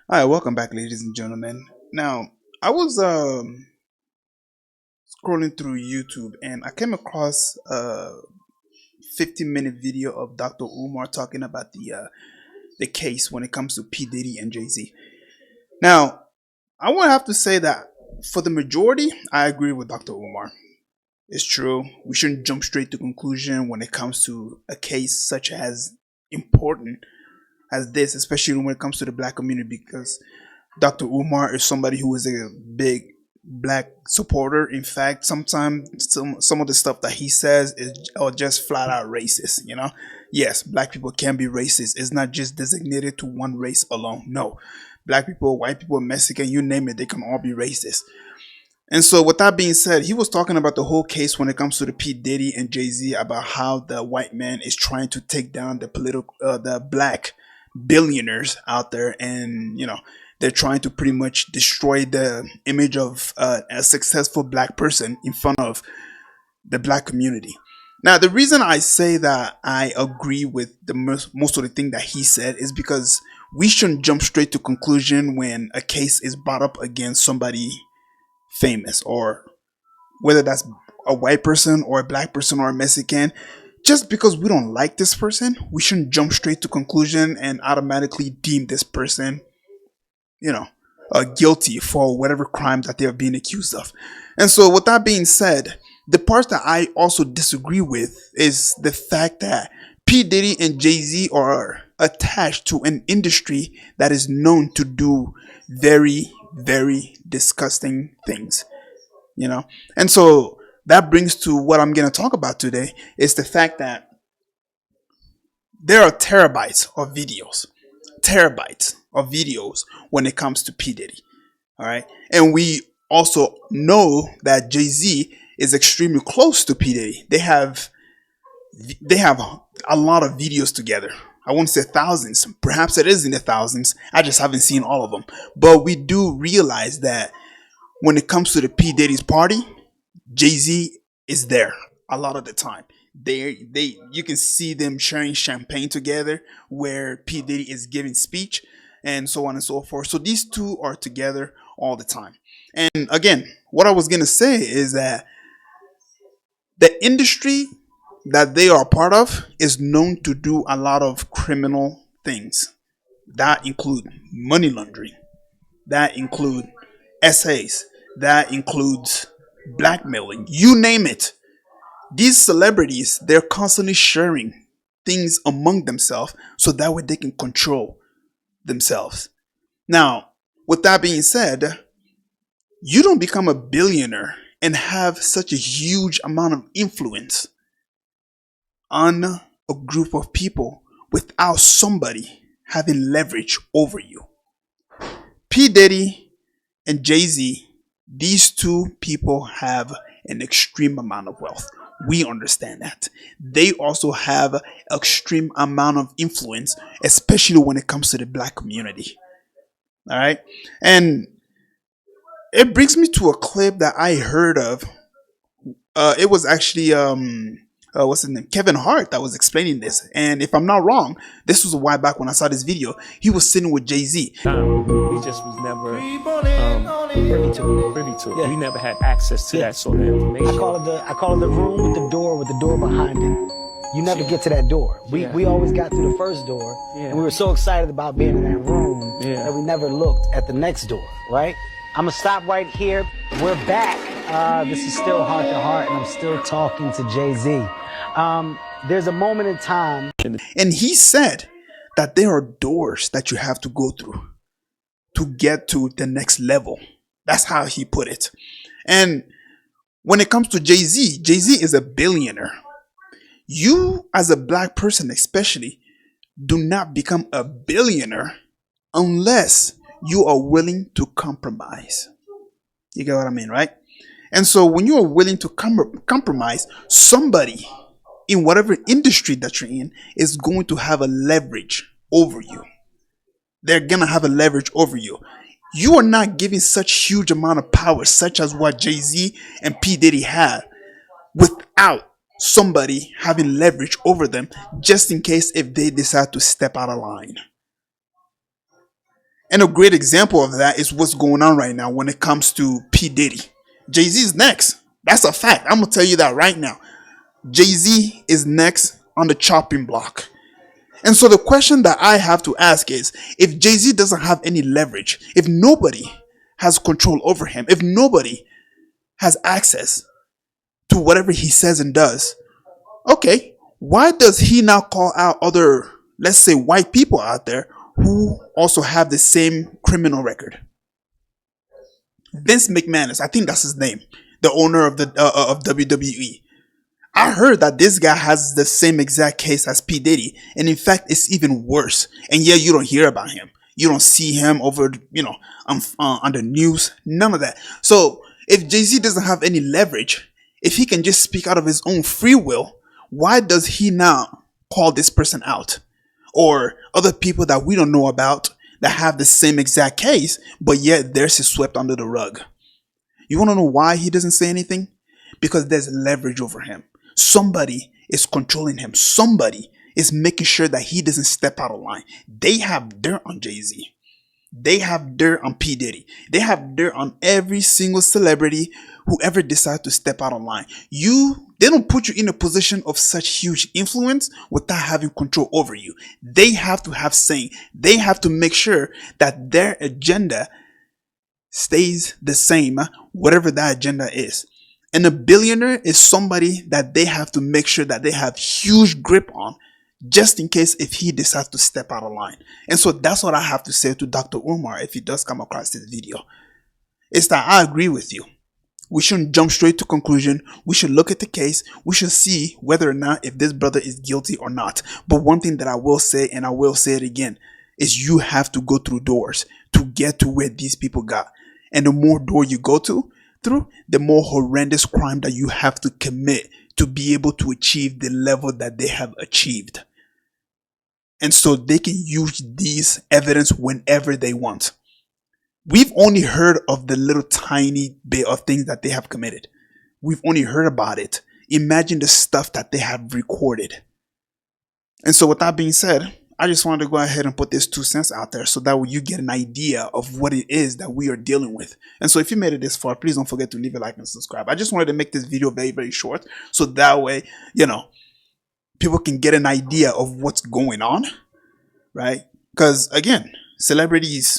Hi, welcome back, ladies and gentlemen. Now, I was scrolling through YouTube and I came across a 15-minute video of Dr. Umar talking about the case when it comes to P-diddy and Jay-Z. Now, I would have to say that for the majority, I agree with Dr. Umar. It's true. We shouldn't jump straight to conclusion when it comes to a case such as important as this, especially when it comes to the black community, because Dr. Umar is somebody who is a big black supporter. In fact, sometimes some of the stuff that he says is just flat out racist. Yes, black people can be racist. It's not just designated to one race alone. No, black people, white people, Mexican, you name it, they can all be racist. And so, with that being said, he was talking about the whole case when it comes to the P Diddy and Jay Z about how the white man is trying to take down the black billionaires out there, and they're trying to pretty much destroy the image of a successful black person in front of the black community. Now, the reason I say that I agree with the most of the thing that he said is because we shouldn't jump straight to conclusion when a case is brought up against somebody famous, or whether that's a white person or a black person or a Mexican. Just because we don't like this person, we shouldn't jump straight to conclusion and automatically deem this person, you know, guilty for whatever crime that they're being accused of. And so, with that being said, the part that I also disagree with is the fact that P. Diddy and Jay Z are attached to an industry that is known to do very, very disgusting things, you know? And so, that brings to what I'm going to talk about today is the fact that there are terabytes of videos when it comes to P Diddy. All right, and we also know that Jay Z is extremely close to P Diddy. They have a lot of videos together. I won't say thousands. Perhaps it is in the thousands. I just haven't seen all of them. But we do realize that when it comes to the P Diddy's party, Jay Z is there a lot of the time. They you can see them sharing champagne together where P Diddy is giving speech and so on and so forth. So these two are together all the time. And again, what I was gonna say is that the industry that they are part of is known to do a lot of criminal things. That include money laundering. That include essays. That includes blackmailing. You name it. These celebrities, they're constantly sharing things among themselves so that way they can control themselves. Now, with that being said, you don't become a billionaire and have such a huge amount of influence on a group of people without somebody having leverage over you. P. Diddy and Jay Z, these two people have an extreme amount of wealth. We understand that. They also have extreme amount of influence, especially when it comes to the black community. All right. And it brings me to a clip that I heard of. It was actually what's his name, Kevin Hart, that was explaining this. And if I'm not wrong, this was a while back when I saw this video. He was sitting with Jay Z. We just was never privy to it. Yeah. We never had access to that sort of information. I call it the room with the door behind it. You never get to that door. We always got through the first door, and we were so excited about being in that room that we never looked at the next door, right? I'm gonna stop right here. We're back. This is still Heart to Heart, and I'm still talking to Jay-Z. There's a moment in time. And he said that there are doors that you have to go through to get to the next level. That's how he put it. And when it comes to Jay-Z, Jay-Z is a billionaire. You, as a black person especially, do not become a billionaire unless you are willing to compromise. You get what I mean, right? And so when you are willing to compromise, somebody in whatever industry that you're in is going to have a leverage over you. They're going to have a leverage over you. You are not giving such huge amount of power, such as what Jay-Z and P. Diddy had, without somebody having leverage over them, just in case if they decide to step out of line. And a great example of that is what's going on right now when it comes to P-diddy. Jay-Z is next. That's a fact. I'm going to tell you that right now. Jay-Z is next on the chopping block. And so the question that I have to ask is, if Jay-Z doesn't have any leverage, if nobody has control over him, if nobody has access to whatever he says and does, okay, why does he now call out other, let's say, white people out there who also have the same criminal record? Vince McMahon, I think that's his name, the owner of the of WWE. I heard that this guy has the same exact case as P. Diddy, and in fact, it's even worse. And yeah, you don't hear about him. You don't see him over, on the news. None of that. So if Jay-Z doesn't have any leverage, if he can just speak out of his own free will, why does he now call this person out, or other people that we don't know about that have the same exact case, but yet theirs is swept under the rug? You want to know why he doesn't say anything? Because there's leverage over him. Somebody is controlling him. Somebody is making sure that he doesn't step out of line. They have dirt on Jay-Z. They have dirt on P. Diddy. They have dirt on every single celebrity who ever decides to step out of line. They don't put you in a position of such huge influence without having control over you. They have to have saying. They have to make sure that their agenda stays the same, whatever that agenda is. And a billionaire is somebody that they have to make sure that they have huge grip on, just in case if he decides to step out of line. And so that's what I have to say to Dr. Umar if he does come across this video. Is that I agree with you. We shouldn't jump straight to conclusion. We should look at the case. We should see whether or not if this brother is guilty or not. But one thing that I will say, and I will say it again, is you have to go through doors to get to where these people got. And the more door you go through, the more horrendous crime that you have to commit to be able to achieve the level that they have achieved. And so they can use these evidence whenever they want. We've only heard of the little tiny bit of things that they have committed. We've only heard about it. Imagine the stuff that they have recorded. And so with that being said, I just wanted to go ahead and put this 2 cents out there so that way you get an idea of what it is that we are dealing with. And so if you made it this far, please don't forget to leave a like and subscribe. I just wanted to make this video very, very short so that way, people can get an idea of what's going on, right? Because again, celebrities,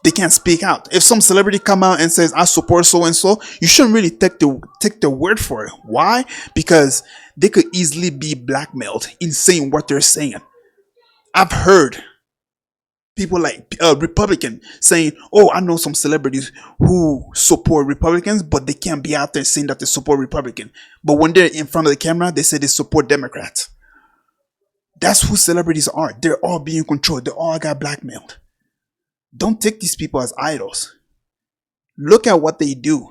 they can't speak out. If some celebrity come out and says, I support so-and-so, you shouldn't really take their word for it. Why? Because they could easily be blackmailed in saying what they're saying. I've heard people like Republican saying, oh, I know some celebrities who support Republicans, but they can't be out there saying that they support Republican. But when they're in front of the camera, they say they support Democrats. That's who celebrities are. They're all being controlled. They all got blackmailed. Don't take these people as idols. Look at what they do.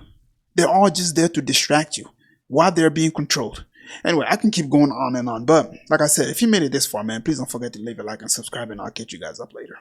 They're all just there to distract you while they're being controlled. Anyway, I can keep going on and on, but like I said, if you made it this far, man, please don't forget to leave a like and subscribe, and I'll catch you guys up later.